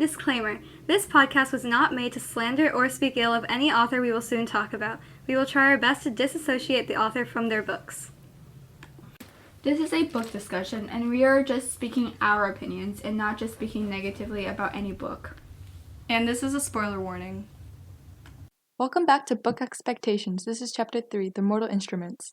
Disclaimer. This podcast was not made to slander or speak ill of any author we will soon talk about. We will try our best to disassociate the author from their books. This is a book discussion, and we are just speaking our opinions and not just speaking negatively about any book. And this is a spoiler warning. Welcome back to Book Expectations. This is Chapter 3, The Mortal Instruments.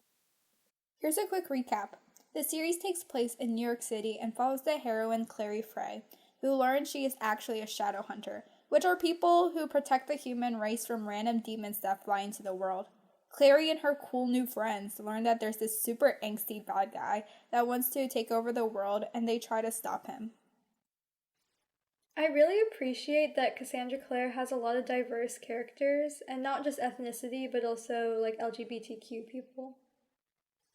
Here's a quick recap. The series takes place in New York City and follows the heroine Clary Frey, who learns she is actually a shadowhunter, which are people who protect the human race from random demons that fly into the world. Clary and her cool new friends learn that there's this super angsty bad guy that wants to take over the world, and they try to stop him. I really appreciate that Cassandra Clare has a lot of diverse characters, and not just ethnicity, but also like LGBTQ people.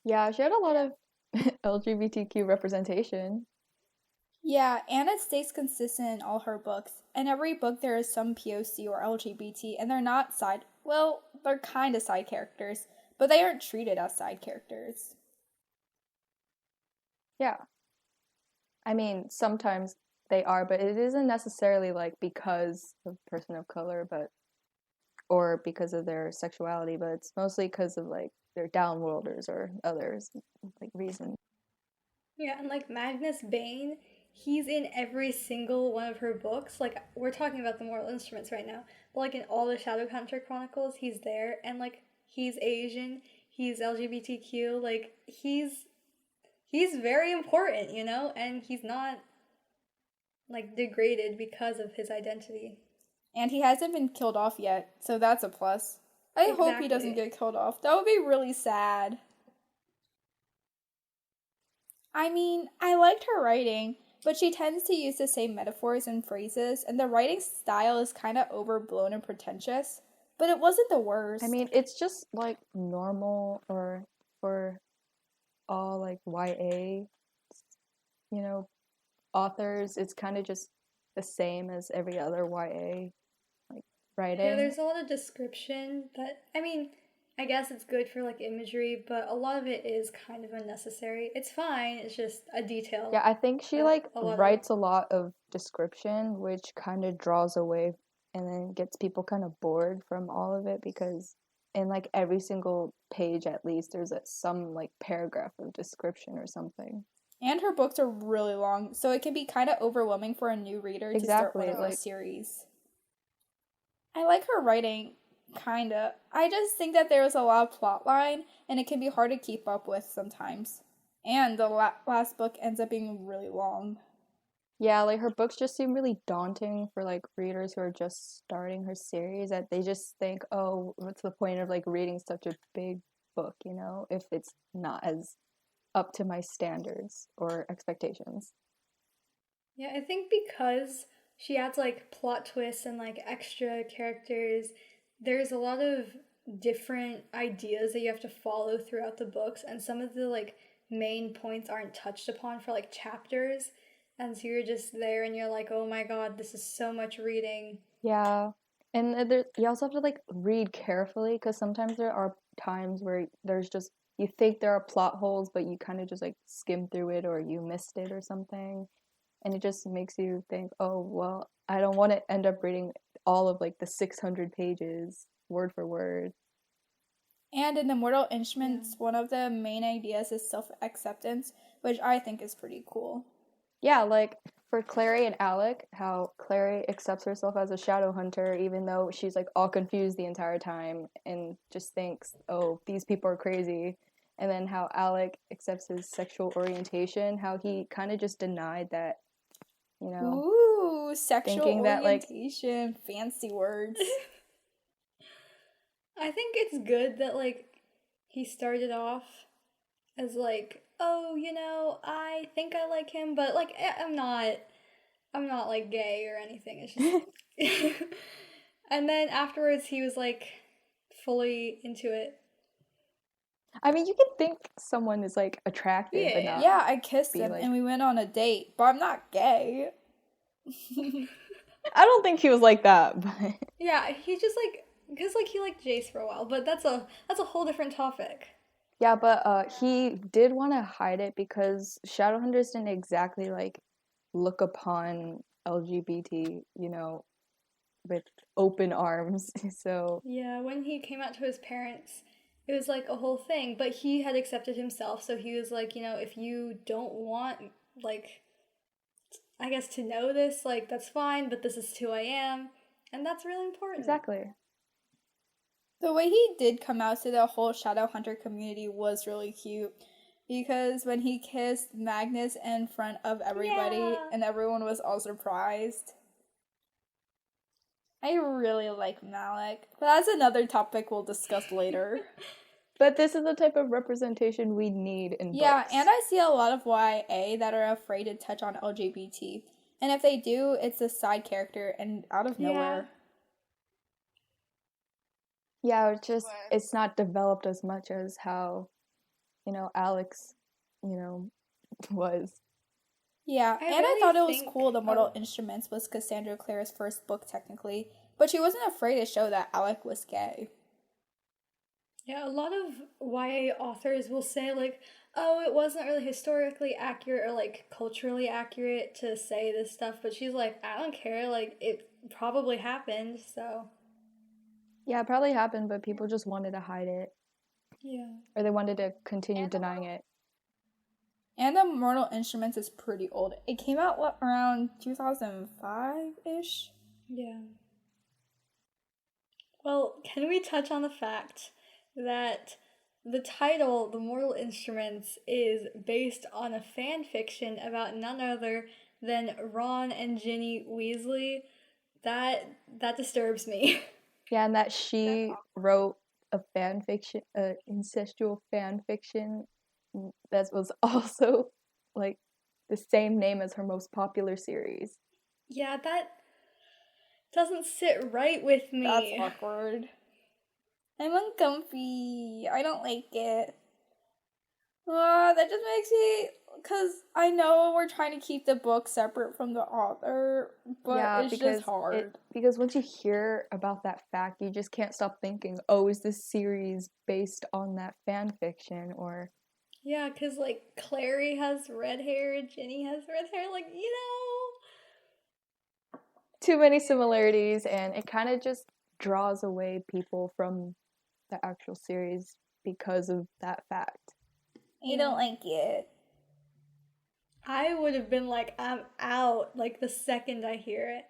Yeah, she had a lot of LGBTQ representation. Yeah, and it stays consistent in all her books. In every book there is some POC or LGBT, and they're not they're kind of side characters, but they aren't treated as side characters. Yeah. I mean, sometimes they are, but it isn't necessarily like because of person of color, or because of their sexuality, but it's mostly because of like their downworlders or others like reasons. Yeah, and like Magnus Bane, he's in every single one of her books. Like, we're talking about the Mortal Instruments right now, but like in all the Shadowhunter Chronicles, he's there, and like he's Asian, he's LGBTQ, like he's very important, you know, and he's not like degraded because of his identity. And he hasn't been killed off yet, so that's a plus. I hope he doesn't get killed off. That would be really sad. I mean, I liked her writing, but she tends to use the same metaphors and phrases, and the writing style is kind of overblown and pretentious, but it wasn't the worst. I mean, it's just like normal or for all like YA, authors. It's kind of just the same as every other YA like writing. Yeah, there's a lot of description that, I mean, I guess it's good for like imagery, but a lot of it is kind of unnecessary. It's fine, it's just a detail. Yeah, I think she writes a lot of description, which kind of draws away and then gets people kind of bored from all of it, because in like every single page at least there's some like paragraph of description or something. And her books are really long, so it can be kind of overwhelming for a new reader to start one of a series. I like her writing, kinda. I just think that there's a lot of plot line, and it can be hard to keep up with sometimes. And the last book ends up being really long. Yeah, like her books just seem really daunting for like readers who are just starting her series, that they just think, oh, what's the point of like reading such a big book, if it's not as up to my standards or expectations. Yeah, I think because she adds like plot twists and like extra characters, there's a lot of different ideas that you have to follow throughout the books, and some of the like main points aren't touched upon for like chapters, and so you're just there and you're like, oh my god, this is so much reading. Yeah, and you also have to like read carefully, because sometimes there are times where there's just, you think there are plot holes, but you kind of just like skim through it, or you missed it or something. And it just makes you think, oh, well, I don't want to end up reading all of like the 600 pages word for word. And in the Mortal Instruments, one of the main ideas is self-acceptance, which I think is pretty cool. Yeah, like for Clary and Alec, how Clary accepts herself as a shadow hunter, even though she's like all confused the entire time and just thinks, oh, these people are crazy. And then how Alec accepts his sexual orientation, how he kind of just denied that, Ooh, sexual orientation, that, like, fancy words. I think it's good that like he started off as like, oh, I think I like him, but like I'm not like gay or anything. It's just and then afterwards he was like fully into it. I mean, you can think someone is like attractive, but not. Yeah, I kissed him and we went on a date, but I'm not gay. I don't think he was like that, but yeah, he just like, because like he liked Jace for a while, but that's a whole different topic. Yeah, but he did want to hide it because Shadowhunters didn't exactly like look upon LGBT, with open arms. So Yeah, when he came out to his parents, it was like a whole thing, but he had accepted himself, so he was like, if you don't want, like, I guess to know this, like, that's fine, but this is who I am, and that's really important. exactly. The way he did come out to the whole Shadowhunter community was really cute. Because when he kissed Magnus in front of everybody Yeah. and everyone was all surprised. I really like Malik. But that's another topic we'll discuss later. But this is the type of representation we need in Yeah, books. and I see a lot of YA that are afraid to touch on LGBT. And if they do, it's a side character and out of nowhere. Yeah, it's not developed as much as how, Alex, was. Yeah, I and I really thought it was think- cool the Mortal oh. Instruments was Cassandra Clare's first book technically, but she wasn't afraid to show that Alec was gay. Yeah, a lot of YA authors will say, like, oh, it wasn't really historically accurate or, like, culturally accurate to say this stuff, but she's like, I don't care, like, it probably happened, so. Yeah, it probably happened, but people just wanted to hide it. Yeah. Or they wanted to continue denying it. And the Mortal Instruments is pretty old. It came out, around 2005-ish? Yeah. Well, can we touch on the fact that the title, The Mortal Instruments, is based on a fan fiction about none other than Ron and Ginny Weasley? That disturbs me. Yeah, and that she wrote a fan fiction, incestual fan fiction that was also like the same name as her most popular series. Yeah, that doesn't sit right with me. That's awkward. I'm uncomfy. I don't like it. That just makes me... Because I know we're trying to keep the book separate from the author, but Yeah, it's just hard. Because once you hear about that fact, you just can't stop thinking, oh, is this series based on that fan fiction? Or Yeah, because, like, Clary has red hair, Ginny has red hair, like, too many similarities, and it kind of just draws away people from the actual series because of that fact. I don't like it. I would have been like, I'm out, like, the second I hear it.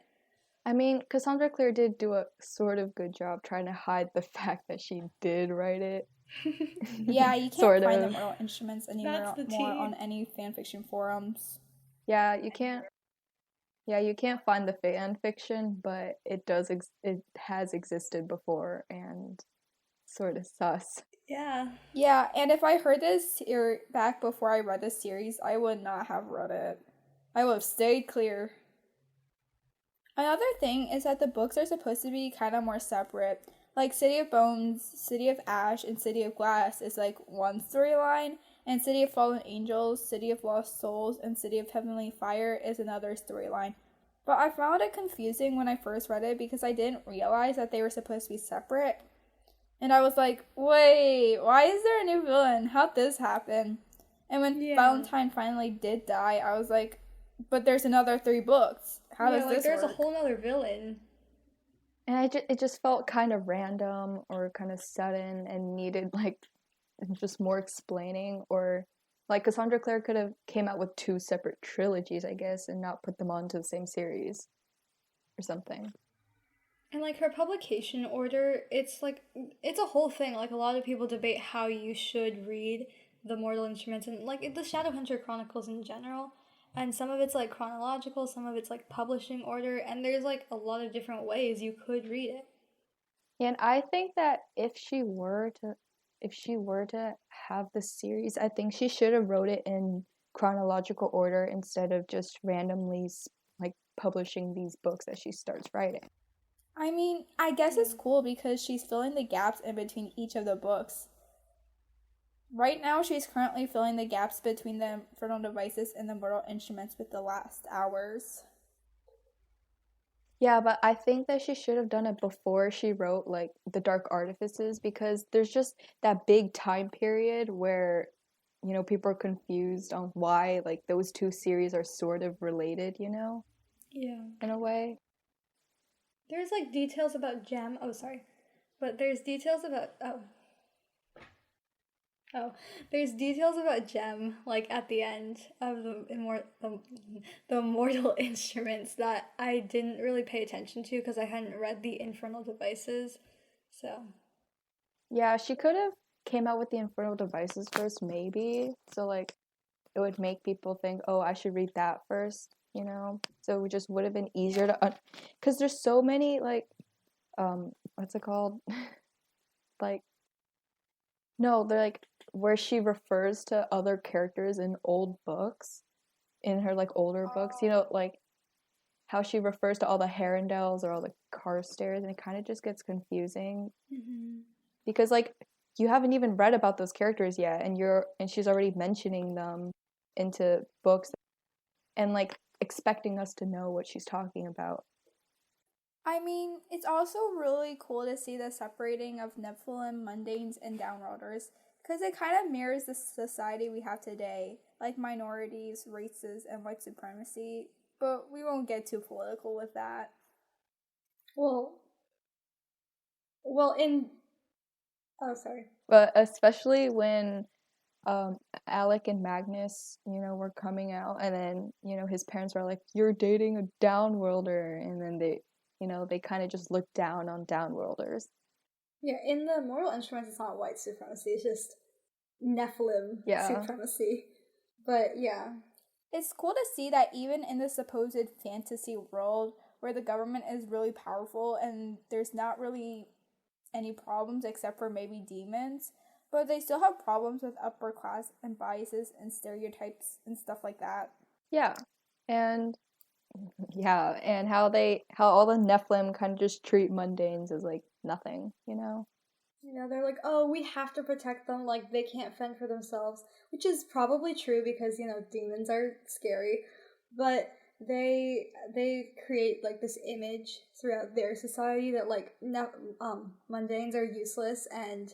I mean, Cassandra Clare did do a sort of good job trying to hide the fact that she did write it. Yeah, you can't Sort find of. the Mortal Instruments anymore That's the more tea. on any fanfiction forums. Yeah, you can't. Yeah, you can't find the fan fiction, but it does. It has existed before, and sort of sus. Yeah. Yeah, and if I heard this back before I read this series, I would not have read it. I would have stayed clear. Another thing is that the books are supposed to be kind of more separate. Like City of Bones, City of Ash, and City of Glass is like one storyline, and City of Fallen Angels, City of Lost Souls, and City of Heavenly Fire is another storyline. But I found it confusing when I first read it because I didn't realize that they were supposed to be separate. And I was like, wait, why is there a new villain? How'd this happen? And when Valentine finally did die, I was like, but there's another 3 books. How does this there's work? a whole nother villain. And it just felt kind of random or kind of sudden and needed like just more explaining, or like Cassandra Clare could have came out with 2 separate trilogies, I guess, and not put them onto the same series or something. And, like, her publication order, it's a whole thing. Like, a lot of people debate how you should read the Mortal Instruments and, like, the Shadowhunter Chronicles in general. And some of it's, like, chronological, some of it's, like, publishing order, and there's, like, a lot of different ways you could read it. And I think that if she were to have the series, I think she should have wrote it in chronological order instead of just randomly like publishing these books that she starts writing. I mean, I guess it's cool because she's filling the gaps in between each of the books. Right now, she's currently filling the gaps between the Infernal Devices and the Mortal Instruments with the last hours. Yeah, but I think that she should have done it before she wrote, like, the Dark Artifices, because there's just that big time period where, people are confused on why, like, those 2 series are sort of related, Yeah. in a way. There's like details about Gem. Oh, sorry. But there's details about there's details about Gem like at the end of the Immortal Instruments that I didn't really pay attention to because I hadn't read the Infernal Devices. So, Yeah, she could have came out with the Infernal Devices first, maybe. So like it would make people think, oh, I should read that first, you know? So it just would have been easier to, because there's so many like, what's it called? Like, no, they're like where she refers to other characters in old books, in her like older books, you know, like how she refers to all the Herondales or all the Carstairs, and it kind of just gets confusing because like you haven't even read about those characters yet, and she's already mentioning them into books and like expecting us to know what she's talking about. I mean, it's also really cool to see the separating of Nephilim, Mundanes, and Downworlders, because it kind of mirrors the society we have today, like minorities, races, and white supremacy, but we won't get too political with that. well, oh, sorry. But especially when Alec and Magnus, were coming out, and then, his parents were like, "You're dating a downworlder," and then they kind of just looked down on downworlders. Yeah, in the Immortal Instruments, it's not white supremacy, it's just Nephilim supremacy. But yeah. It's cool to see that even in the supposed fantasy world where the government is really powerful and there's not really any problems except for maybe demons, but they still have problems with upper class and biases and stereotypes and stuff like that. Yeah. And how all the Nephilim kind of just treat mundanes as like nothing, They're like, oh, we have to protect them, like, they can't fend for themselves, which is probably true because, demons are scary, but they create, like, this image throughout their society that, like, mundanes are useless and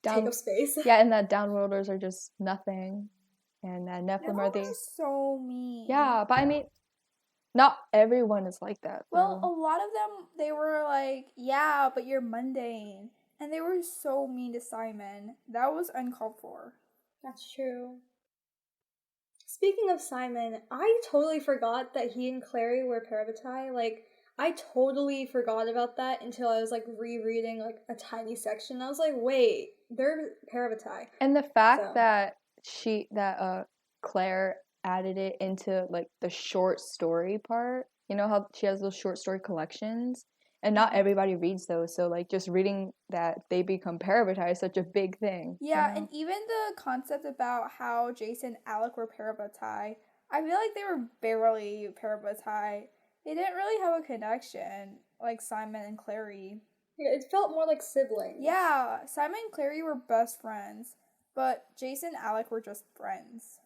take up space. Yeah, and that downworlders are just nothing, and that Nephilim are Nephilim are so mean. Yeah, but I mean, not everyone is like that, Well, though. a lot of them, they were like, yeah, but you're mundane. And they were so mean to Simon. That was uncalled for. That's true. Speaking of Simon, I totally forgot that he and Clary were parabatai. Like, I totally forgot about that until I was, like, rereading, like, a tiny section. I was like, wait, they're parabatai. And the fact that Claire added it into, like, the short story part, you know how she has those short story collections? And not everybody reads those, so, like, just reading that they become parabatai is such a big thing. Yeah, and even the concept about how Jason and Alec were parabatai, I feel like they were barely parabatai. They didn't really have a connection, like Simon and Clary. Yeah, it felt more like siblings. Yeah, Simon and Clary were best friends, but Jason and Alec were just friends.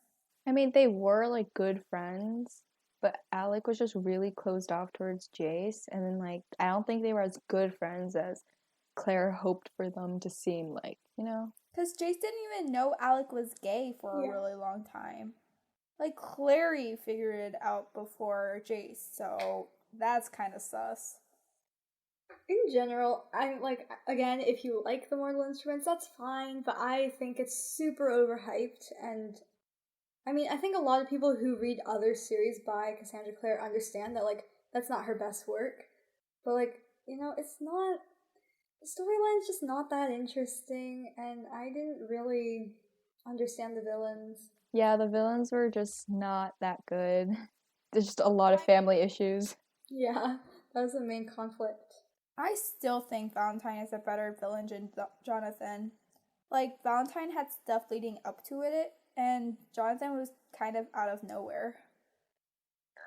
I mean, they were, like, good friends, but Alec was just really closed off towards Jace, and then, like, I don't think they were as good friends as Claire hoped for them to seem like, Because Jace didn't even know Alec was gay for a really long time. Like, Clary figured it out before Jace, so that's kind of sus. In general, I'm like, again, if you like the Mortal Instruments, that's fine, but I think it's super overhyped, and I mean, I think a lot of people who read other series by Cassandra Clare understand that, like, that's not her best work. But, like, it's not, the storyline's just not that interesting, and I didn't really understand the villains. Yeah, the villains were just not that good. There's just a lot of family issues. Yeah, that was the main conflict. I still think Valentine is a better villain than Jonathan. Like, Valentine had stuff leading up to it, and Jonathan was kind of out of nowhere.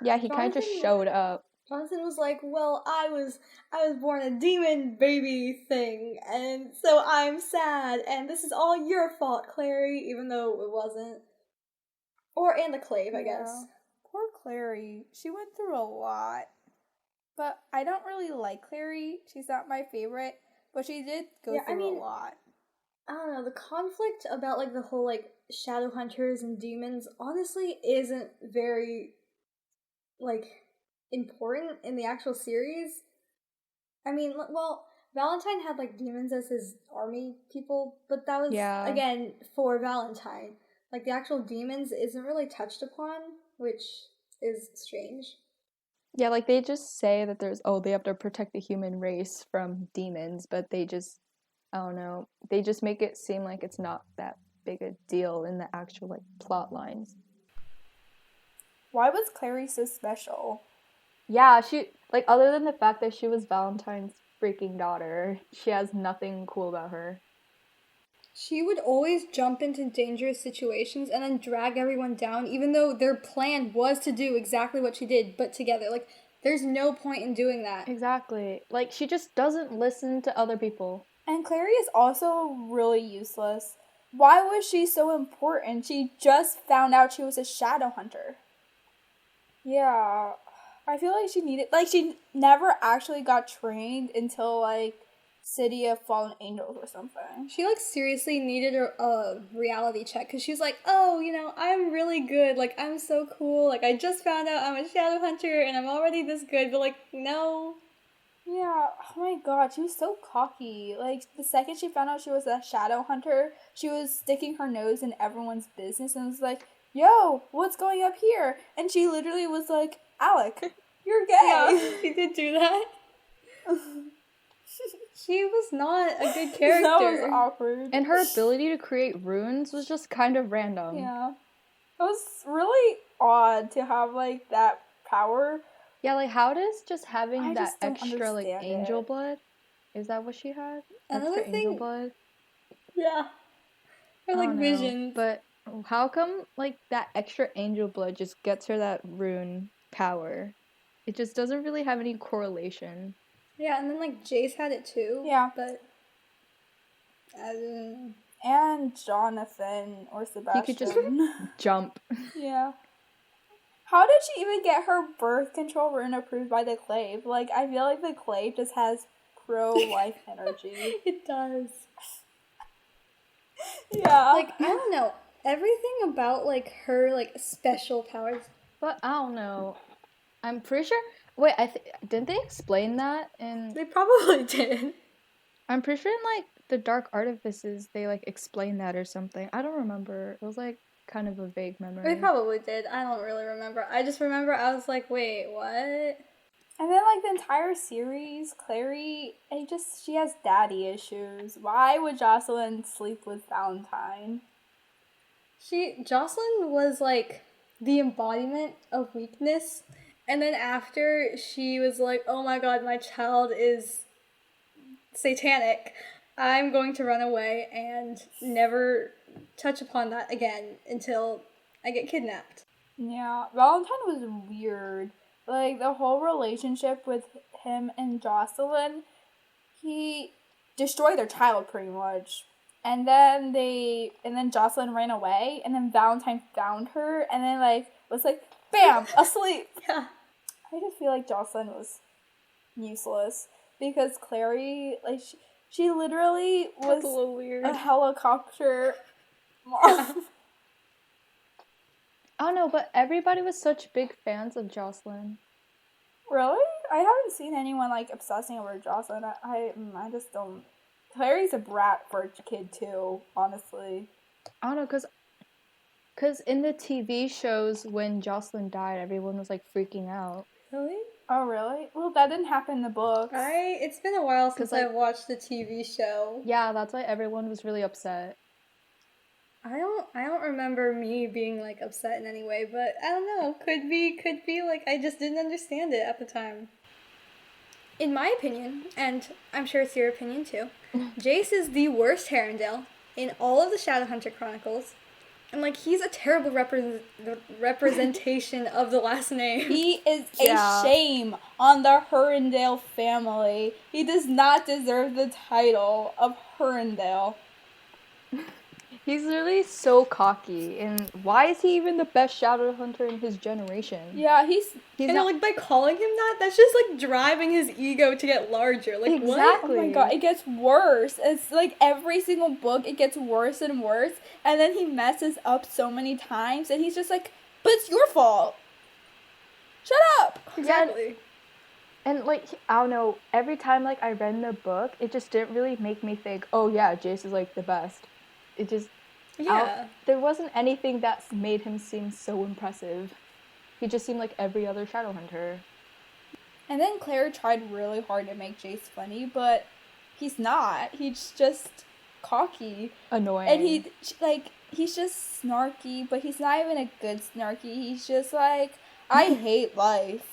Yeah, he kind of just showed up. Jonathan was like, well, I was born a demon baby thing, and so I'm sad, and this is all your fault, Clary, even though it wasn't. And the Clave, I guess. Poor Clary. She went through a lot. But I don't really like Clary. She's not my favorite, but she did go through a lot. I don't know, the conflict about, like, the whole, like, Shadowhunters and demons honestly isn't very, like, important in the actual series. I mean, well, Valentine had like demons as his army people, but that was again for Valentine. Like the actual demons isn't really touched upon, which is strange. Yeah, like they just say that they have to protect the human race from demons, but they just, I don't know, they just make it seem like it's not that big a deal in the actual like plot lines. Why was Clary so special? Yeah, she, like, other than the fact that she was Valentine's freaking daughter, she has nothing cool about her. She would always jump into dangerous situations and then drag everyone down, even though their plan was to do exactly what she did, but together. Like, there's no point in doing that. Exactly. Like, she just doesn't listen to other people. And Clary is also really useless. Why was she so important? She just found out she was a shadow hunter. Yeah, I feel like she never actually got trained until, like, City of Fallen Angels or something. She, like, seriously needed a reality check, because she was like, oh, you know, I'm really good, like, I'm so cool, like, I just found out I'm a shadow hunter, and I'm already this good, but, like, no. Yeah, oh my god, she was so cocky. Like, the second she found out she was a shadow hunter, she was sticking her nose in everyone's business and was like, yo, what's going up here? And she literally was like, Alec, you're gay. Yeah, she did do that. She was not a good character. That was awkward. And her ability to create runes was just kind of random. Yeah. It was really odd to have, like, that power. Yeah, like, how does just having that just don't extra, like, understand angel it. blood? Is that what she had? Another Extra angel blood? Yeah. Or, I like, don't know, visions. But how come, like, that extra angel blood just gets her that rune power? It just doesn't really have any correlation. Yeah, and then, like, Jace had it too. Yeah. But, And Jonathan or Sebastian. He could just jump. Yeah. How did she even get her birth control rune approved by the Clave? Like, I feel like the Clave just has pro-life energy. It does. Yeah. Like, I don't know. Everything about, like, her, like, special powers. But I don't know. I'm pretty sure. Wait, didn't they explain that in? They probably did. I'm pretty sure in like the Dark Artifices they like explained that or something. I don't remember. It was like kind of a vague memory. They probably did. I don't really remember. I just remember I was like, wait, what? And then, like, the entire series, Clary, she has daddy issues. Why would Jocelyn sleep with Valentine? Jocelyn was, like, the embodiment of weakness. And then after, she was like, oh my god, my child is satanic. I'm going to run away and never touch upon that again until I get kidnapped. Yeah, Valentine was weird. Like, the whole relationship with him and Jocelyn, he destroyed their child pretty much. And then Jocelyn ran away, and then Valentine found her, and then, like, was like, bam, asleep. Yeah. I just feel like Jocelyn was useless because Clary, like, she literally was a little weird. a helicopter mom. I don't know, but everybody was such big fans of Jocelyn. Really? I haven't seen anyone, like, obsessing over Jocelyn. I just don't. Clary's a brat for a kid too, honestly. I don't know, cause in the TV shows when Jocelyn died, everyone was like freaking out. Really? Oh, really? Well, that didn't happen in the books. It's been a while since like, I've watched the TV show. Yeah, that's why everyone was really upset. I don't remember me being, like, upset in any way, but I don't know. Could be, like, I just didn't understand it at the time. In my opinion, and I'm sure it's your opinion too, Jace is the worst Herondale in all of the Shadowhunter Chronicles. And, like, he's a terrible representation of the last name. He is a shame on the Herondale family. He does not deserve the title of Herondale. He's literally so cocky, and why is he even the best shadow hunter in his generation? Yeah, he's and not, like, by calling him that, that's just, like, driving his ego to get larger. Like, exactly. What? Oh my god, it gets worse. It's like every single book, it gets worse and worse, and then he messes up so many times, and he's just like, but it's your fault. Shut up! Exactly. And, like, I don't know, every time, like, I read the book, it just didn't really make me think, oh, yeah, Jace is, like, the best. It just, Yeah. there wasn't anything that made him seem so impressive. He just seemed like every other Shadowhunter. And then Claire tried really hard to make Jace funny, but he's not. He's just cocky. Annoying. And he's just snarky, but he's not even a good snarky. He's just like, I hate life.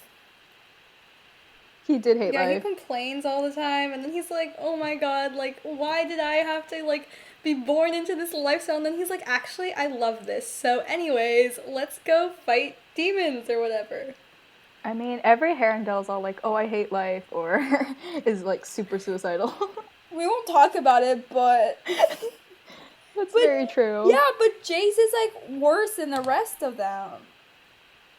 He did hate Yeah, he life. complains all the time, and then he's like, oh my god, like, why did I have to, like, be born into this lifestyle? And then he's like, actually, I love this. So anyways, let's go fight demons or whatever. I mean, every Herondale's all like, oh, I hate life, or is, like, super suicidal. We won't talk about it, but... That's very true. Yeah, but Jace is, like, worse than the rest of them.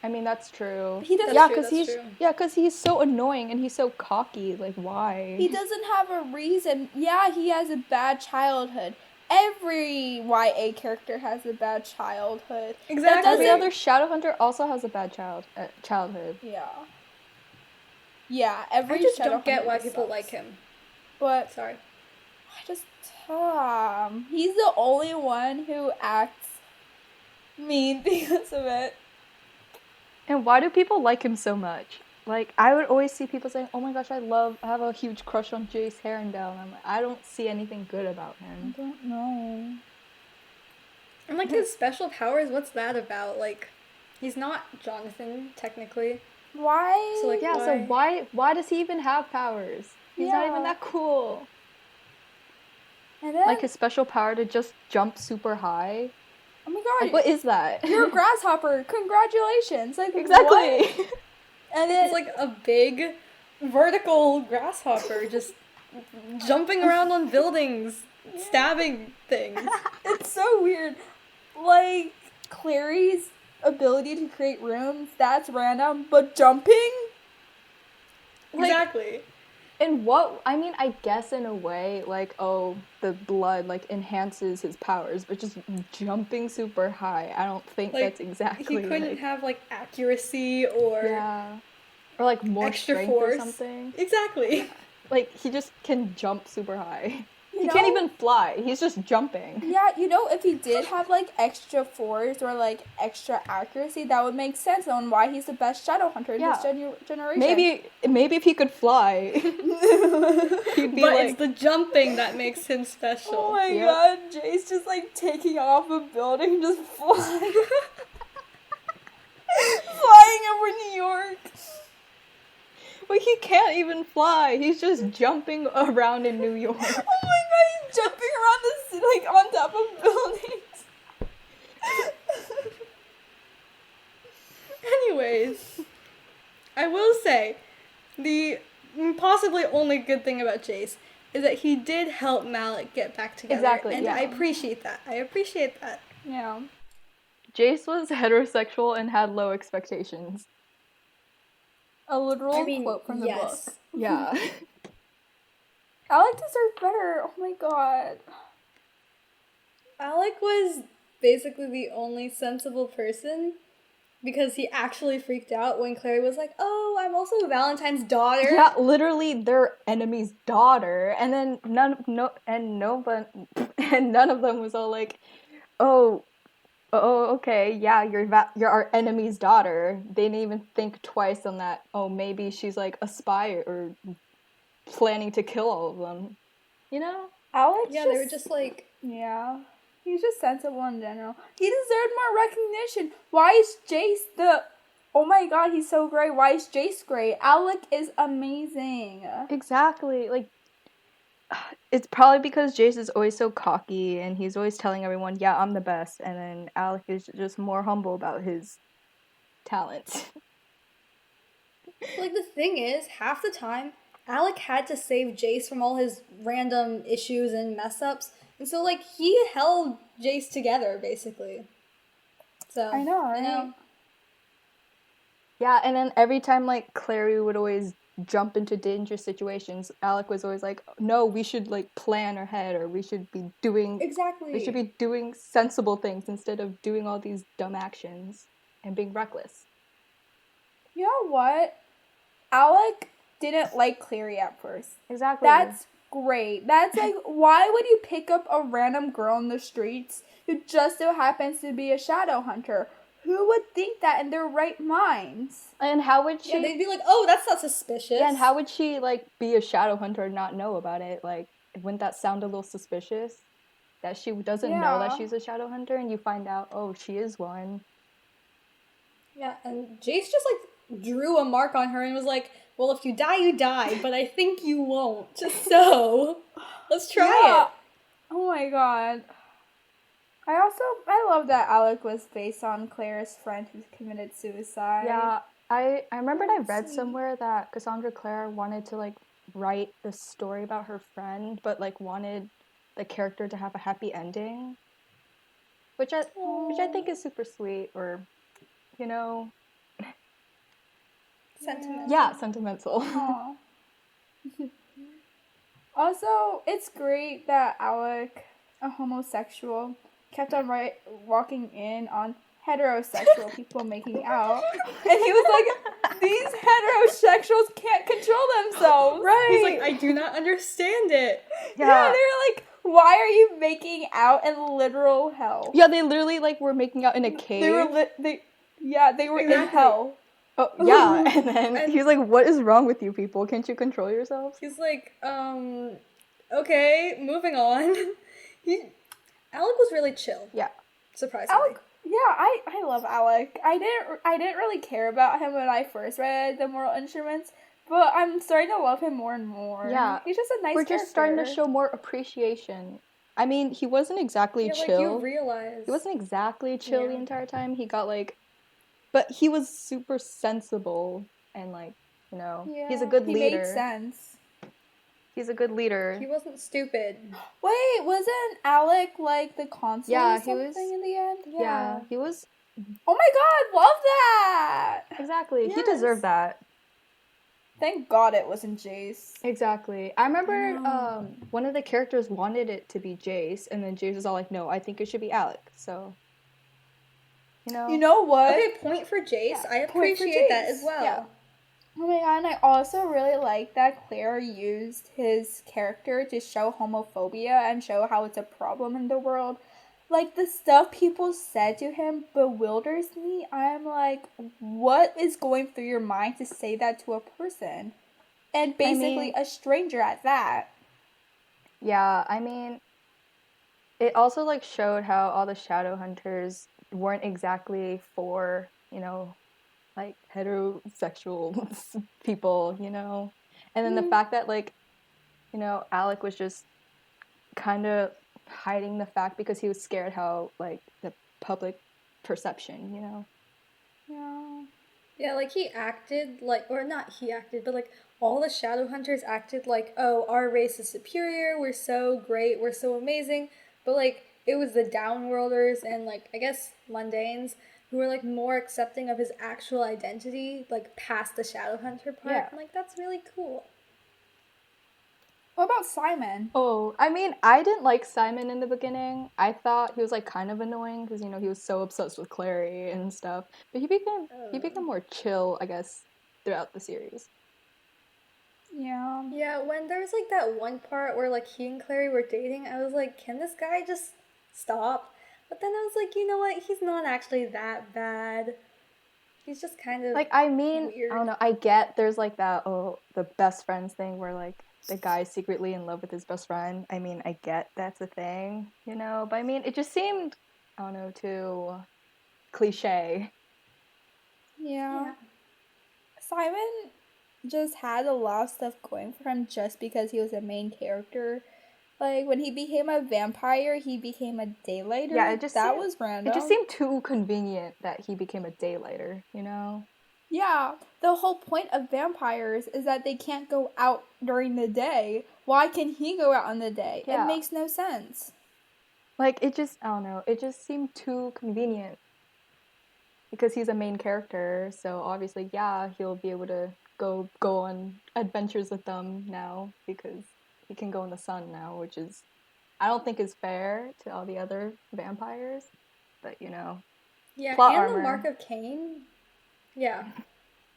I mean, that's true. He doesn't... Yeah, That's true. because he's so annoying and he's so cocky. Like, why? He doesn't have a reason. Yeah, he has a bad childhood. Every YA character has a bad childhood. Exactly. Every other Shadowhunter also has a bad childhood. Yeah. Yeah, every I just don't get Shadowhunter why people sucks. like him. But Sorry. I just he's the only one who acts mean because of it. And why do people like him so much? Like, I would always see people saying, oh my gosh, I have a huge crush on Jace Herondale. And I'm like, I don't see anything good about him. I don't know. And, like, his special powers, what's that about? Like, he's not Jonathan, technically. Why? So, like, Yeah, so why does he even have powers? He's not even that cool. And then, Like, his special power to just jump super high. oh my god, Like, what is that? you're a grasshopper. Congratulations. Like, Exactly. what? And then It's like a big vertical grasshopper just jumping around on buildings, stabbing things. it's so weird. Like, Clary's ability to create rooms, that's random, but jumping? Like, Exactly. And I guess in a way, like, oh, the blood, like, enhances his powers, but just jumping super high, I don't think Like, that's exactly, He couldn't like, have, like, accuracy or yeah. Or, like, more extra strength force. or something. Exactly. Like, he just can jump super high. You He know? can't even fly, he's just jumping. Yeah, you know, if he did have, like, extra force or, like, extra accuracy, that would make sense on why he's the best Shadowhunter in Yeah. this generation. Maybe if he could fly, he'd be But like... it's the jumping that makes him special. Oh my Yep. god, Jay's just, like, taking off a building, just flying. Flying over New York. Well, he can't even fly, he's just jumping around in New York. Oh my god, he's jumping around the like on top of buildings. Anyways, I will say, the possibly only good thing about Jace is that he did help Malik get back together. Exactly, And yeah. I appreciate that. Yeah. Jace was heterosexual and had low expectations. A literal quote from the yes. book. Yeah. Alec deserved better. Oh my god. Alec was basically the only sensible person because he actually freaked out when Clary was like, oh, I'm also Valentine's daughter. Yeah, literally their enemy's daughter, and then none of them was all like, oh, okay, yeah, you're our enemy's daughter. They didn't even think twice on that. Oh, maybe she's like a spy or planning to kill all of them. You know? Alec Yeah, they were just like, yeah. He's just sensible in general. He deserved more recognition. Why is Jace the... Oh my god, he's so great. Why is Jace great? Alec is amazing. Exactly. Like, it's probably because Jace is always so cocky and he's always telling everyone, yeah, I'm the best. And then Alec is just more humble about his talents. like the thing is, half the time, Alec had to save Jace from all his random issues and mess-ups. And so, like, he held Jace together, basically. So, I know, right? You know, Yeah, and then every time, like, Clary would always jump into dangerous situations, Alec was always like, no, we should, like, plan ahead, or we should be doing... exactly. We should be doing sensible things instead of doing all these dumb actions and being reckless. You know what? Alec didn't like Clary at first. Exactly. That's great. That's like, why would you pick up a random girl in the streets who just so happens to be a shadow hunter? Who would think that in their right minds? And how would she? Yeah, they'd be like, oh, that's not suspicious. Yeah, and how would she like be a shadow hunter and not know about it? Like, wouldn't that sound a little suspicious? That she doesn't know that Yeah. she's a shadow hunter, and you find out, oh, she is one. Yeah, and Jace just like drew a mark on her and was like, well, if you die, you die, but I think you won't. So let's try it. Oh my god. I love that Alec was based on Claire's friend who committed suicide. Yeah, I remembered I read Sweet. somewhere that Cassandra Clare wanted to like write this story about her friend, but like wanted the character to have a happy ending, which I think is super sweet, or you know, Sentimental. yeah, sentimental. Aw. Also, it's great that Alec, a homosexual, kept on walking in on heterosexual people making out. And he was like, these heterosexuals can't control themselves. Right. He's like, I do not understand it. Yeah, they were like, why are you making out in literal hell? Yeah, they literally like were making out in a cave. They were they were in Exactly. hell. Oh yeah, and then he's like, "What is wrong with you people? Can't you control yourselves?" He's like, okay, moving on. Alec was really chill. Yeah. Surprisingly. Alec, yeah, I love Alec. I didn't really care about him when I first read The Moral Instruments, but I'm starting to love him more and more. Yeah. He's just a nice We're just starting to character. show more appreciation. I mean, he wasn't exactly Yeah, chill. like you realize. He wasn't exactly chill the Yeah. entire time. He got like, but he was super sensible and like, you know, he's a good he leader. made sense. He's a good leader. He wasn't stupid. Wait, wasn't Alec like the consul Yeah, or he something was- in the end? Yeah, he was Oh my god, love that! exactly. He Yes. deserved that. Thank God it wasn't Jace. Exactly. I remember one of the characters wanted it to be Jace, and then Jace was all like, "No, I think it should be Alec." So, you know. You know what? Okay, point for Jace. Yeah, I point for appreciate that Jace. as well. Yeah. Oh my god, and I also really like that Claire used his character to show homophobia and show how it's a problem in the world. Like, the stuff people said to him bewilders me. I'm like, what is going through your mind to say that to a person? And basically a stranger at that. Yeah, I mean, it also like showed how all the shadow hunters weren't exactly for, you know, like heterosexual people, you know. And then the fact that like, you know, Alec was just kind of hiding the fact because he was scared how like the public perception, you know. Yeah. Yeah, like he acted like, or not he acted, but like all the shadow hunters acted like, oh, our race is superior, we're so great, we're so amazing. But like it was the downworlders and like I guess mundanes who were like more accepting of his actual identity, like past the shadow hunter part. Yeah. And like that's really cool. What about Simon? Oh, I mean, I didn't like Simon in the beginning. I thought he was like kind of annoying because you know he was so obsessed with Clary and stuff. But he became more chill, I guess, throughout the series. Yeah. Yeah, when there was like that one part where like he and Clary were dating, I was like, can this guy just stop? But then I was like, you know what? He's not actually that bad. He's just kind of Like, I mean, weird. I don't know. I get there's like that the best friends thing where like the guy's secretly in love with his best friend. I mean, I get that's a thing, you know. But I mean, it just seemed I don't know too cliche. Yeah. Simon just had a lot of stuff going for him just because he was a main character. Like, when he became a vampire, he became a daylighter. Yeah, it just that seemed- was random. It just seemed too convenient that he became a daylighter, you know. Yeah, the whole point of vampires is that they can't go out during the day. Why can he go out on the day? Yeah. It makes no sense. Like, it just, I don't know, it just seemed too convenient. Because he's a main character, so obviously, yeah, he'll be able to go on adventures with them now, because he can go in the sun now, which is, I don't think is fair to all the other vampires, but you know. Yeah, Plot and armor. the Mark of Cain. Yeah.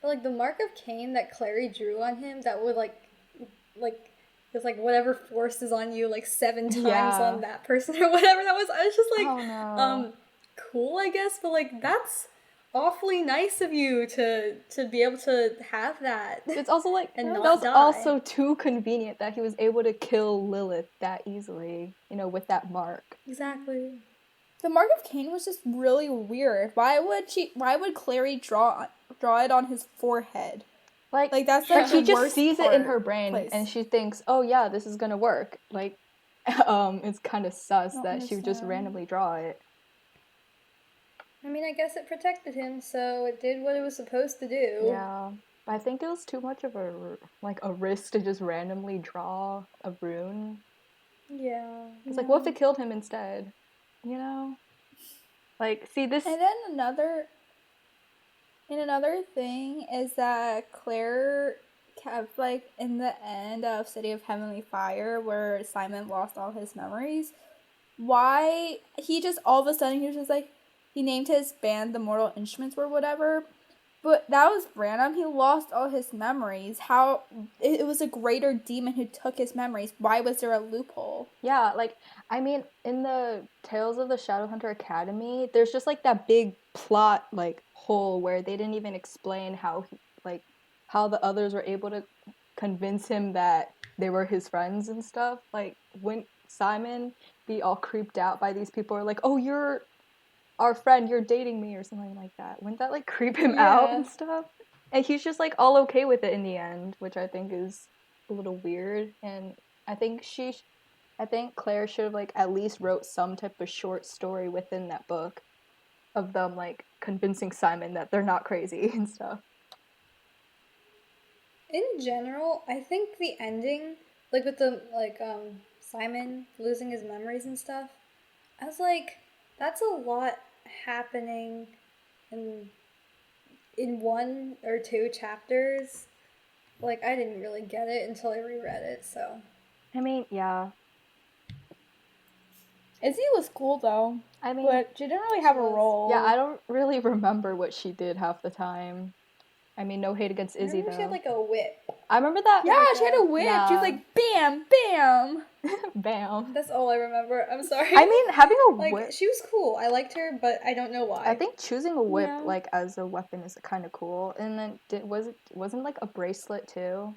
But, like, the mark of Cain that Clary drew on him that would, like, it's like whatever force is on you, like, 7 times Yeah. on that person or whatever that was. I was just like, Oh, no. cool, I guess, but, like, that's awfully nice of you to be able to have that. It's also like, And that not was die. also too convenient that he was able to kill Lilith that easily, you know, with that mark. Exactly. The mark of Cain was just really weird. Why would Clary draw it on his forehead? Like that's like like she the just worst sees it in part her brain place. and she thinks, oh yeah, this is gonna work. Like, it's kind of sus Don't that she would just understand. randomly draw it. I mean, I guess it protected him, so it did what it was supposed to do. Yeah, but I think it was too much of a risk to just randomly draw a rune. Yeah. It's like, what if it killed him instead? You know? Like, see this. And then another thing is that Claire kept, like, in the end of City of Heavenly Fire, where Simon lost all his memories, why he just all of a sudden he was just like, he named his band the Mortal Instruments or whatever, but that was random. He lost all his memories. How it was a greater demon who took his memories. Why was there a loophole? Yeah, like, I mean, in the Tales of the Shadowhunter Academy, there's just, like, that big plot, like, hole where they didn't even explain how the others were able to convince him that they were his friends and stuff. Like, wouldn't Simon be all creeped out by these people who are like, oh, you're our friend, you're dating me, or something like that? Wouldn't that, like, creep him out and stuff? And he's just, like, all okay with it in the end, which I think is a little weird. And I think Claire should have, like, at least wrote some type of short story within that book of them, like, convincing Simon that they're not crazy and stuff. In general, I think the ending, like with the Simon losing his memories and stuff, I was like, that's a lot happening in 1 or 2 chapters. Like, I didn't really get it until I reread it, so. I mean, yeah. Izzy was cool though. I mean, but she didn't really have a role. Yeah, I don't really remember what she did half the time. I mean, no hate against Izzy, though. She had, like, a whip. I remember that. Yeah, she had a whip. Yeah. She was like, bam, bam. Bam. That's all I remember. I'm sorry. I mean, having a like, whip. she was cool. I liked her, but I don't know why. I think choosing a whip, Yeah. like, as a weapon is kind of cool. And then, wasn't, like, a bracelet, too?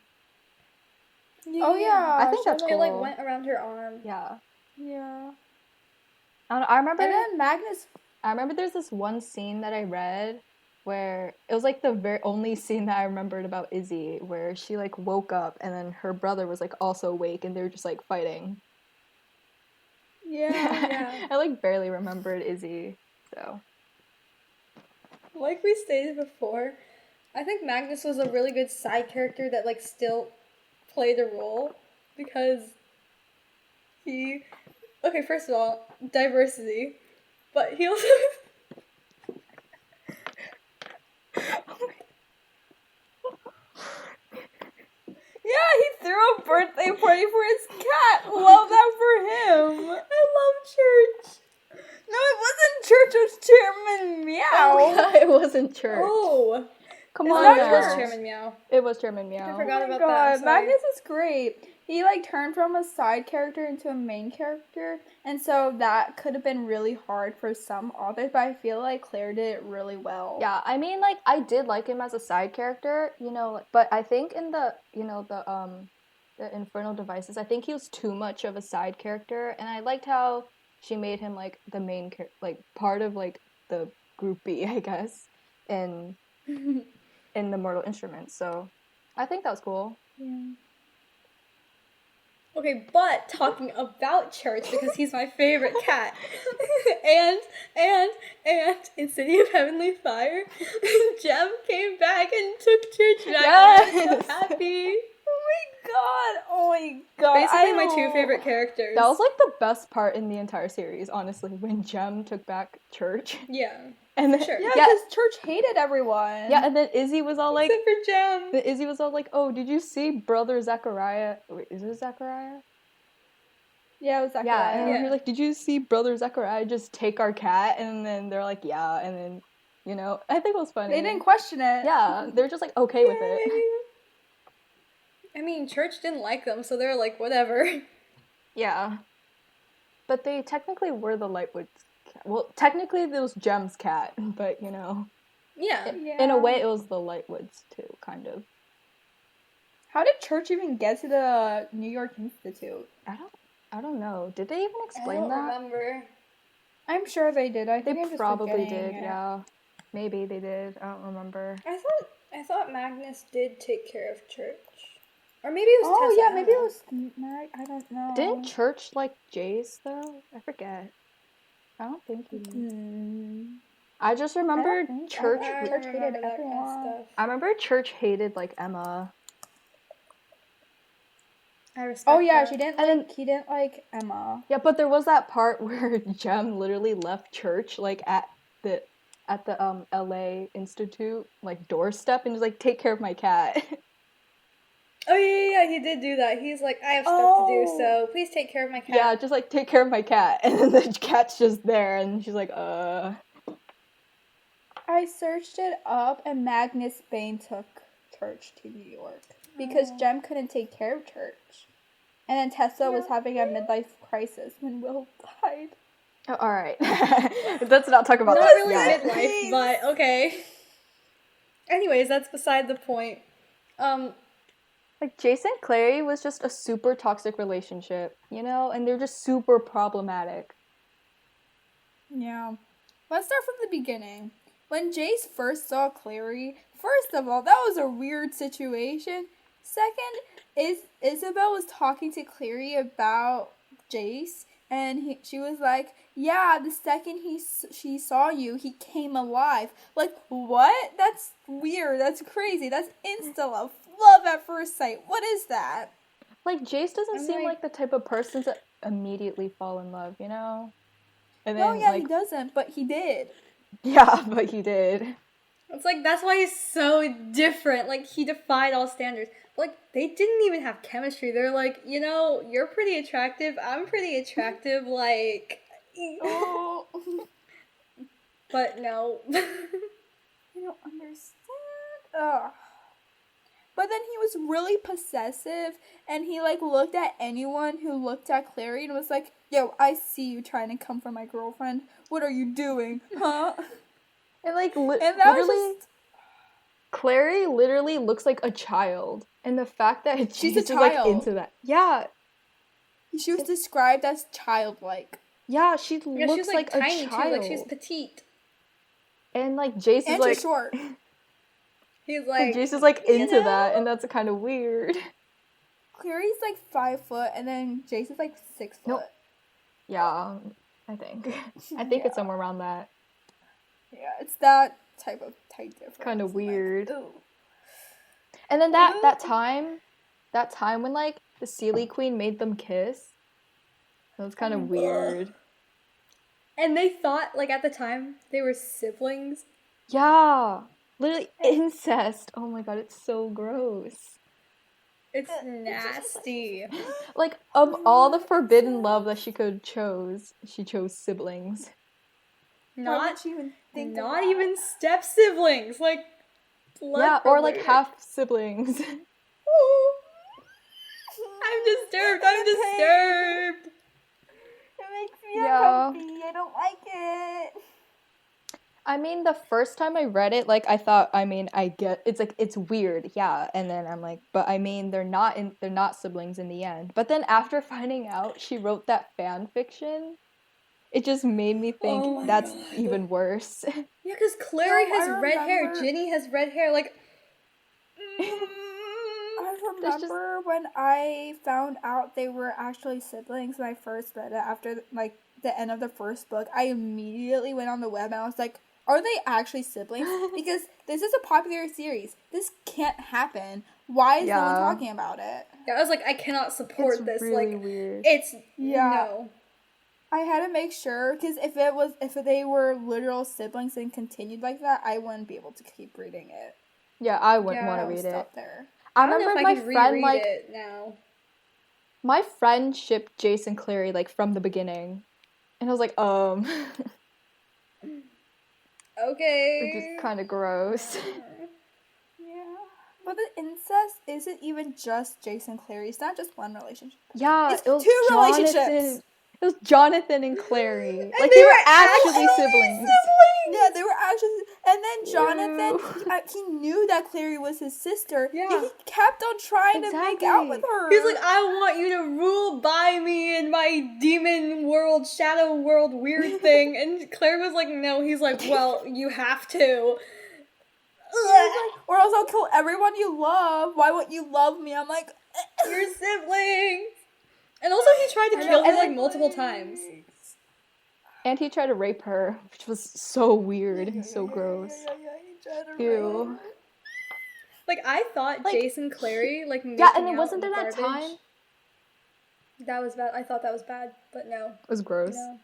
Oh, yeah. I think that's It, cool. like, went around her arm. Yeah. Yeah. I don't know, I remember... And then Magnus... I remember there's this one scene that I read where it was like the very only scene that I remembered about Izzy, where she like woke up and then her brother was like also awake and they were just like fighting. Yeah. I like barely remembered Izzy, so. Like we stated before, I think Magnus was a really good side character that like still played a role because he... Okay, first of all, diversity. But he also... Yeah, he threw a birthday party for his cat. Love that for him. I love church. No, it wasn't church. It was Chairman Meow. Oh, yeah, it wasn't church. Oh. Come It on, was now. Chairman Meow. It was Chairman Meow. I forgot Oh my about that. I'm God, sorry. Magnus is great. He like turned from a side character into a main character, and so that could have been really hard for some authors, but I feel like Claire did it really well. Yeah, I mean, like, I did like him as a side character, you know, but I think in the, you know, the Infernal Devices, I think he was too much of a side character, and I liked how she made him, like, the main, like, part of, like, the groupie, I guess, in the Mortal Instruments, so I think that was cool. Yeah. Okay, but talking about Church, because he's my favorite cat, and in City of Heavenly Fire, Jem came back and took Church back. Yes! And I'm so happy. Oh my god. Basically, my 2 favorite characters. That was, like, the best part in the entire series, honestly, when Jem took back Church. Yeah. And then, Sure. Yeah, because Church hated everyone. Yeah, and then Izzy was all like, Except for Jem. oh, did you see Brother Zechariah? Wait, is it Zechariah? Yeah, it was that Yeah, guy. and Yeah. you're like, did you see Brother Zechariah just take our cat? And then they're like, yeah, and then, you know? I think it was funny. They didn't question it. Yeah, they're just like okay with it. I mean, Church didn't like them, so they're like, whatever. Yeah. But they technically were the Lightwood's cat. Well, technically it was Jem's cat, but you know. Yeah. In a way it was the Lightwoods too, kind of. How did Church even get to the New York Institute? I don't know. Did they even explain I don't that? remember. I'm sure they did. I think They I'm just probably forgetting did, it. yeah. Maybe they did. I don't remember. I thought Magnus did take care of Church. Or maybe it was Oh Tessa. yeah, maybe it was Mag. I don't know. Didn't Church like Jace though? I forget. I don't think he did. I just remember Church. I don't remember that kind of stuff. I remember Church hated like Emma. I respect Oh yeah, that. he didn't like Emma. Yeah, but there was that part where Jem literally left Church like at the LA Institute like doorstep and was like, take care of my cat. Oh yeah, he did do that. He's like, I have stuff to do, so please take care of my cat. Yeah, just like take care of my cat. And then the cat's just there and she's like, I searched it up and Magnus Bane took Church to New York because Jem couldn't take care of Church. And then Tessa was having a midlife crisis when Will died. Oh, alright. Let's not talk about Not that. really midlife, but okay. Anyways, that's beside the point. Like, Jason and Clary was just a super toxic relationship, you know? And they're just super problematic. Yeah. Let's start from the beginning. When Jace first saw Clary, first of all, that was a weird situation. Second, Isabel was talking to Clary about Jace, and she was like, yeah, the second she saw you, he came alive. Like, what? That's weird. That's crazy. That's insta-love. Love at first sight. What is that? Like, Jace doesn't seem like the type of person to immediately fall in love, you know? And then, No, yeah, he doesn't, but he did. Yeah, but he did. It's like, that's why he's so different. Like, he defied all standards. Like, they didn't even have chemistry. They're like, you know, you're pretty attractive. I'm pretty attractive. Like, Oh. but no. I don't understand. Ugh. But then he was really possessive, and he, like, looked at anyone who looked at Clary and was like, yo, I see you trying to come for my girlfriend. What are you doing, huh? And, like, And that literally, was just... Clary literally looks like a child. And the fact that She's a Jace is, like, child. into that. Yeah. She was described as childlike. Yeah, she Yeah, looks she's like a tiny child. too. Like, she's petite. And, like, Jace And is, like... she's short. He's like, Jace is, like, into know? that, and that's kind of weird. Clary's, like, 5 foot, and then Jace is, like, 6 foot. Nope. Yeah, I think. I think it's somewhere around that. Yeah, it's that type of height difference. Kind of weird. Like, And then that time when, like, the Sealy Queen made them kiss, that was kind of weird. and they thought, like, at the time, they were siblings. Yeah, literally incest. Oh my god, it's so gross. It's nasty. Like, of all the forbidden love that she could chose, she chose siblings. Why would she even think of Not that? even step siblings. Like, blood Yeah, or like related. half siblings. I'm disturbed. I'm disturbed. It makes me Yeah. uncomfy. I don't like it. I mean, the first time I read it, like, I thought, I mean, I get, it's like, it's weird, yeah, and then I'm like, but I mean, they're not siblings in the end. But then after finding out she wrote that fan fiction, it just made me think Oh my that's God. even worse. Yeah, because Clary No, I has red hair. remember- Ginny has red hair. Like, I There's just- remember when I found out they were actually siblings when I first read it after, like, the end of the first book. I immediately went on the web and I was like, are they actually siblings? Because this is a popular series. This can't happen. Why is no one Yeah. talking about it? yeah, I was like, I cannot support It's this. really Like, weird. it's Yeah. no. I had to make sure, because if they were literal siblings and continued like that, I wouldn't be able to keep reading it. Yeah, I wouldn't Yeah, want I to would read it. stop there. I I don't know remember if my I can friend, reread like, it now. my friend shipped Jace and Clary, like, from the beginning. And I was like, Okay. Which is kind of gross. Yeah. But the incest isn't even just Jason Clary. It's not just one relationship. Yeah, It's it was two relationships. Jonathan. It was Jonathan and Clary. And Like they they were were actually actually siblings. Yeah, they were actually. And then Jonathan, he knew that Clary was his sister. Yeah. Yet he kept on trying to make out with her. He's like, I want you to rule by me in my demon world, shadow world, weird thing. And Claire was like, no. He's like, well, you have to. Or else I'll kill everyone you love. Why won't you love me? I'm like, Your siblings. And also, he tried to kill her like multiple times. And he tried to rape her, which was so weird and so gross. Ew. Like, I thought Like- Jason Clary, like, Yeah, and making then out wasn't there with that garbage. time? That was bad. I thought that was bad, but no. It was gross. No.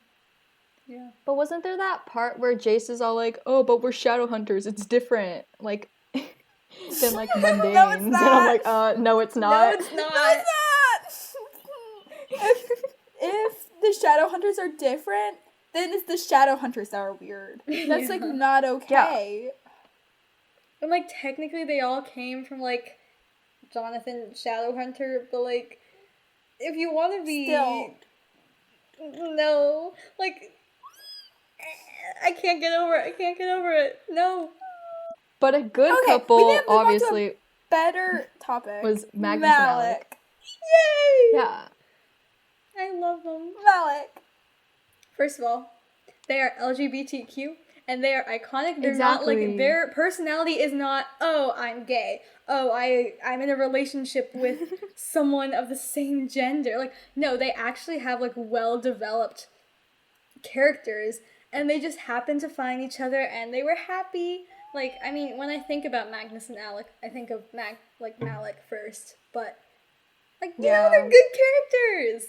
Yeah. But wasn't there that part where Jace is all like, "Oh, but we're shadow hunters. It's different." Like than like mundanes. And I'm like, no, it's not. No, it's not. No, it's not! if the shadow hunters are different, then it's the shadow hunters that are weird. That's like not okay. And like technically they all came from like Jonathan Shadowhunter, but like if you want to be Still. no, like I can't get over it. I can't get over it. No. But a good Okay, we couple, need to move on to a obviously, Better topic. was Magnus and Alec. Yay! Yeah. I love them. Malik. First of all, they are LGBTQ and they are iconic. They're not like Exactly. their personality is not, oh, I'm gay. Oh, I'm in a relationship with someone of the same gender. Like, no, they actually have like well developed characters and they just happen to find each other and they were happy. Like, I mean, when I think about Magnus and Alec, I think of Malik first, but like, yeah, they're good characters.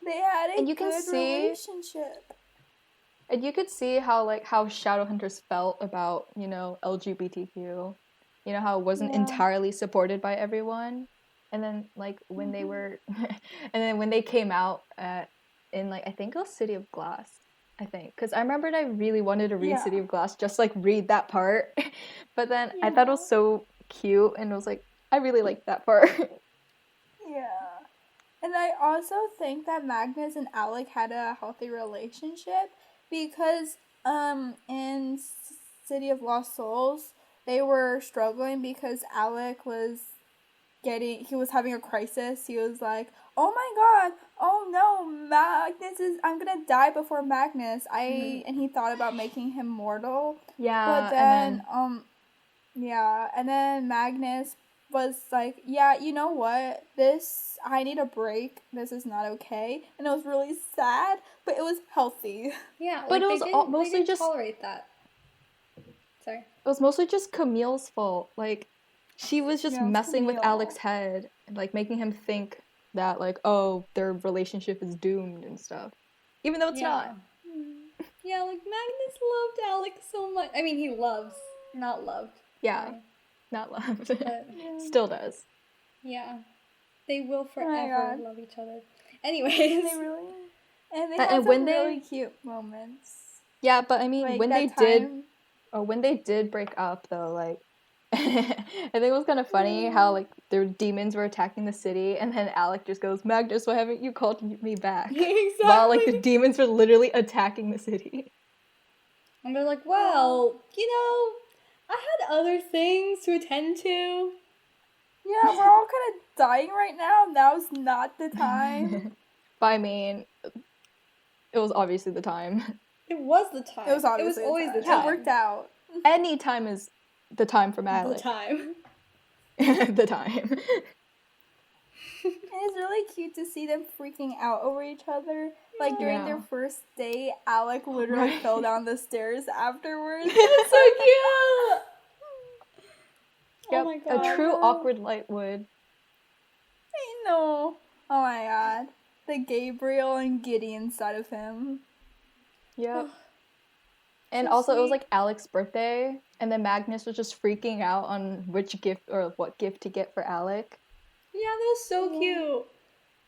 They had a And you can good see- relationship. And you could see how Shadowhunters felt about, LGBTQ. You know, how it wasn't Yeah. entirely supported by everyone. And then like when they were and then when they came out in like I think it was City of Glass. I think, because I remembered I really wanted to read Yeah. City of Glass, just like read that part. But then I thought it was so cute, and I was like, I really liked that part. Yeah. And I also think that Magnus and Alec had a healthy relationship because in City of Lost Souls, they were struggling because Alec was having a crisis. He was like, "Oh my god, oh no, I'm gonna die before Magnus." And he thought about making him mortal. Yeah, But then, and then Magnus was like, yeah, you know what? I need a break. This is not okay. And it was really sad, but it was healthy. Yeah, But it was they mostly didn't just- tolerate that. Sorry. it was mostly just Camille's fault. Like, she was just Yeah, it was messing with Camille. Alec's head, and like making him think that like, oh, their relationship is doomed and stuff, even though it's not. Yeah, like Magnus loved Alec so much. I mean, he loves, not loved. Yeah, Sorry. not loved. But Still does. yeah, they will my forever God. love each other. Anyways, And they And had some when they- really cute moments. Yeah, but I mean, Like when they that did, time- when they did break up, though, like, I think it was kind of funny how like their demons were attacking the city, and then Alec just goes, "Magnus, why haven't you called me back?" exactly. While like the demons were literally attacking the city. And they're like, well, I had other things to attend to. Yeah, we're all kind of dying right now. Now's not the time. But I mean, it was obviously the time. It was the time. It was obviously always the It time. worked out. Any time is the time for The Alec. time. The time. And it's really cute to see them freaking out over each other. Like during their Yeah. first date, Alec literally Right. fell down the stairs afterwards. It's so cute. Yep, Oh my god. a true awkward Lightwood. I know. Oh my god. The Gabriel and Gideon side of him. Yep. And So also, it was sweet. like Alec's birthday, and then Magnus was just freaking out on which gift or what gift to get for Alec. Yeah, that was so cute.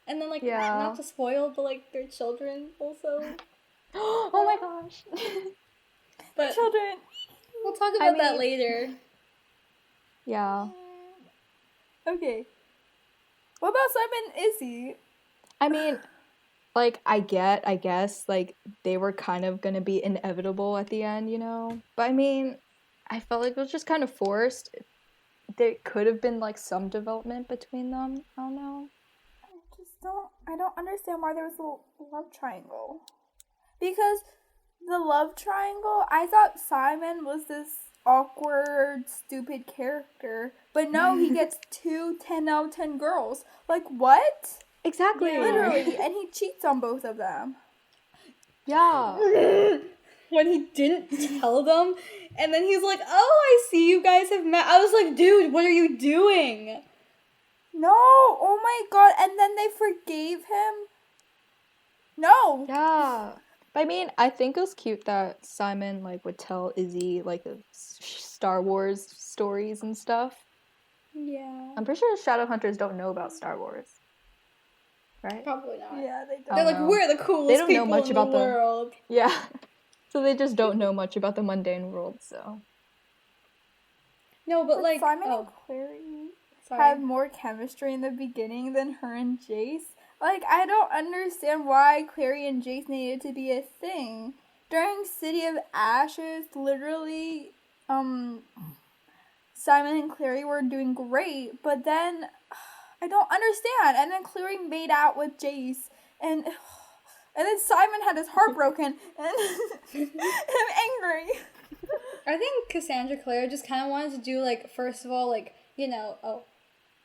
And then, like, Yeah. not to spoil, but, like, their children also. Oh my gosh. But Children. we'll talk about that mean- later. Yeah. Okay. What about Simon and Izzy? I mean, like, I guess, like, they were kind of gonna be inevitable at the end, you know? But I mean, I felt like it was just kind of forced. There could have been, like, some development between them. I don't know. I don't understand why there was a love triangle. Because the love triangle, I thought Simon was this awkward, stupid character. But no, he gets 2 10 out of 10 girls. Like, what? Exactly. Yeah. Literally. And he cheats on both of them. Yeah. When he didn't tell them, and then he's like, "Oh, I see you guys have met." I was like, "Dude, what are you doing?" No, oh my god, and then they forgave him? No. Yeah. But I mean, I think it was cute that Simon, like, would tell Izzy, like, the Star Wars stories and stuff. Yeah. I'm pretty sure Shadowhunters don't know about Star Wars. Right? Probably not. Yeah, they I don't. They're don't like, know. "We're the coolest They don't know people much in the about the- world." Yeah. So they just don't know much about the mundane world, so. No, but like, Simon oh, and Clary sorry. had more chemistry in the beginning than her and Jace. Like, I don't understand why Clary and Jace needed to be a thing. During City of Ashes, literally, Simon and Clary were doing great, but then, I don't understand. And then Clary made out with Jace, and then Simon had his heart broken, and I'm angry. I think Cassandra Clare just kind of wanted to do, like, first of all, like, you know,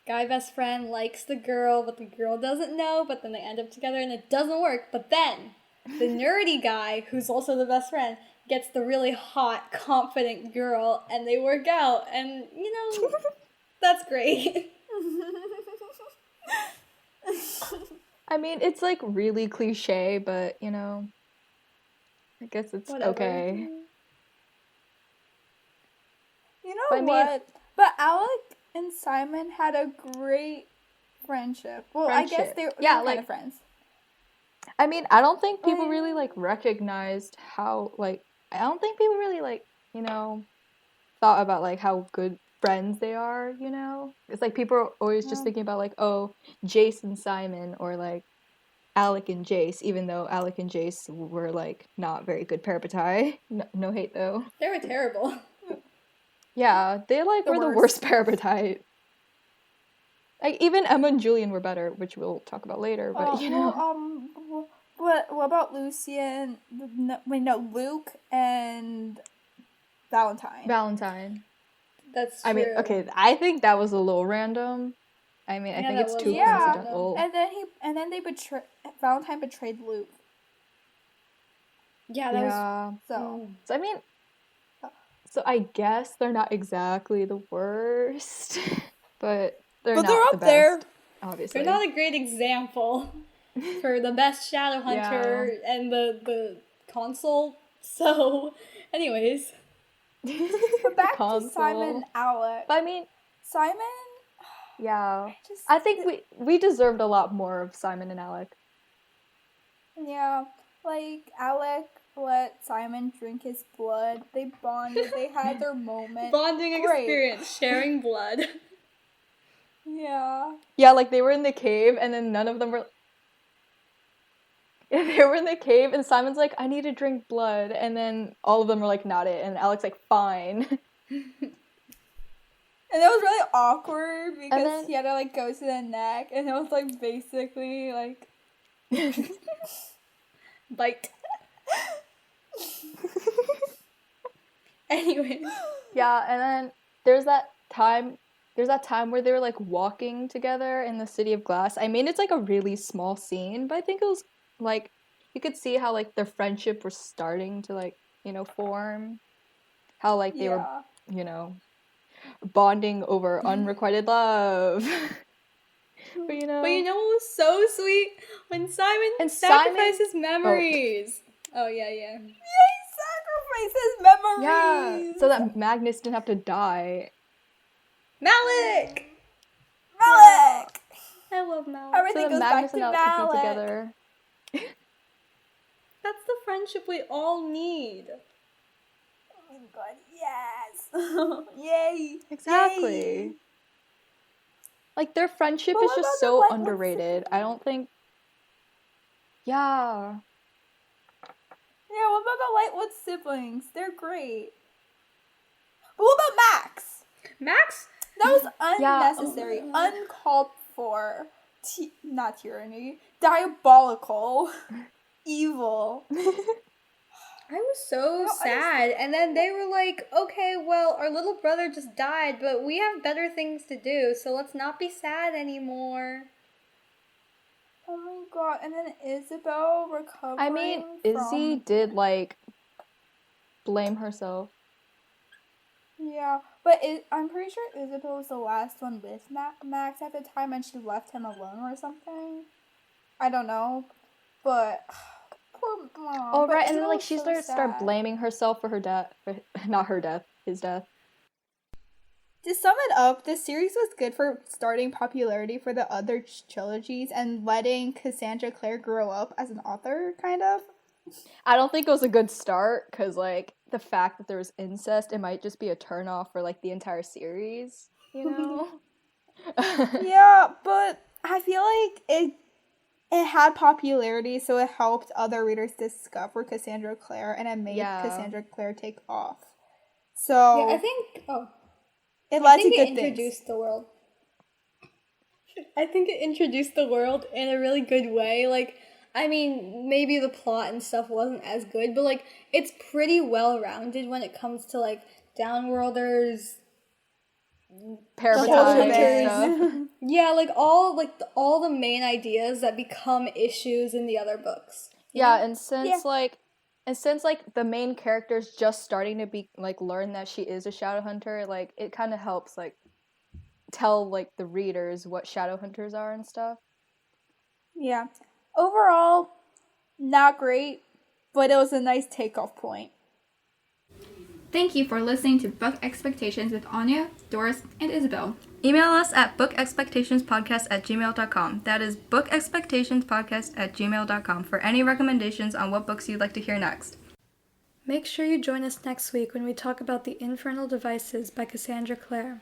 guy best friend likes the girl, but the girl doesn't know, but then they end up together and it doesn't work. But then the nerdy guy, who's also the best friend, gets the really hot, confident girl, and they work out, and, you know, that's great. I mean, it's like really cliche, but you know, I guess it's Whatever. okay. You know But I mean- what? But Alec and Simon had a great friendship. Well, I guess Friendship. they were Yeah, kind like- of friends. I mean, I don't think people really like recognized how I don't think people really like, you know, thought about like how good friends they are, you know? It's like people are always just thinking about like, oh, Jace and Simon or like Alec and Jace, even though Alec and Jace were like not very good parabatai. No hate though. They were terrible. Yeah, they like were the worst parabatai. Like even Emma and Julian were better, which we'll talk about later. But you know, What about Lucian? No, Luke and Valentine. Valentine. That's true. I mean, okay, I think that was a little random. I mean, I Yeah, think that it's was too a little coincidental. And then Valentine betrayed Luke. Yeah, that was. Yeah. So So I mean, so I guess they're not exactly the worst, but they're not they're the up there. best, obviously. They're not a great example for the best Shadowhunter and the console. So, anyways. But back to Console. Simon and Alec. But I mean, Simon, yeah. just I think we deserved a lot more of Simon and Alec. yeah, like Alec let Simon drink his blood. They bonded. They had their moment. Bonding Great. experience, sharing blood. Yeah. Yeah, like they were in the cave and then none of them were. Yeah, they were in the cave and Simon's like, I need to drink blood, and then all of them were like, not it, and Alec's like, fine. And it was really awkward because then- he had to like go to the neck, and it was like basically like Bite. Anyway. Yeah, and then there's that time where they were like walking together in the city of glass. I mean, it's like a really small scene, but I think it was like you could see how like their friendship was starting to like, you know, form. How like they were, you know, bonding over unrequited love. But you know what was so sweet? When Simon And sacrificed Simon- his memories. Oh, yeah. Yay, sacrifices memories. Yeah, so that Magnus didn't have to die. Malik! Malik. I love Malik. Everything So goes that back Magnus to and Alec could be Malik. together. That's the friendship we all need. god, yes! Yay! Exactly. Yay. Like, their friendship But is what just about the so Lightwood underrated. I don't think. Yeah. Yeah, what about the Lightwood siblings? They're great. But what about Max? Max? That was Yeah. unnecessary, uncalled for, not tyranny, diabolical, evil. I was so No, I sad. And then they were like, okay, well, our little brother just died, but we have better things to do, so let's not be sad anymore. Oh my god, and then Isabel recovering I mean, Izzy from... did, like, blame herself. Yeah, but I'm pretty sure Isabel was the last one with Max at the time and she left him alone or something. I don't know, but... Poor mom. Oh, but right, and then, Isabel like, was she so started sad. blaming herself for her death. Not her death, his death. To sum it up, this series was good for starting popularity for the other trilogies and letting Cassandra Clare grow up as an author, kind of. I don't think it was a good start, because, like, the fact that there was incest, it might just be a turnoff for, like, the entire series, you know? Yeah, but I feel like it had popularity, so it helped other readers discover Cassandra Clare, and it made Cassandra Clare take off. So Yeah, I think... Oh. it led to it good introduced things. the world. I think it introduced the world in a really good way. Like, I mean, maybe the plot and stuff wasn't as good, but, like, it's pretty well-rounded when it comes to, like, downworlders, Parabatai and stuff. yeah, like, all the main ideas that become issues in the other books. Yeah, and since the main character's just starting to be, like, learn that she is a Shadowhunter, like, it kind of helps, like, tell, like, the readers what Shadowhunters are and stuff. Yeah. Overall, not great, but it was a nice takeoff point. Thank you for listening to Book Expectations with Anya, Doris, and Isabel. Email us at bookexpectationspodcast@gmail.com. That is bookexpectationspodcast@gmail.com for any recommendations on what books you'd like to hear next. Make sure you join us next week when we talk about The Infernal Devices by Cassandra Clare.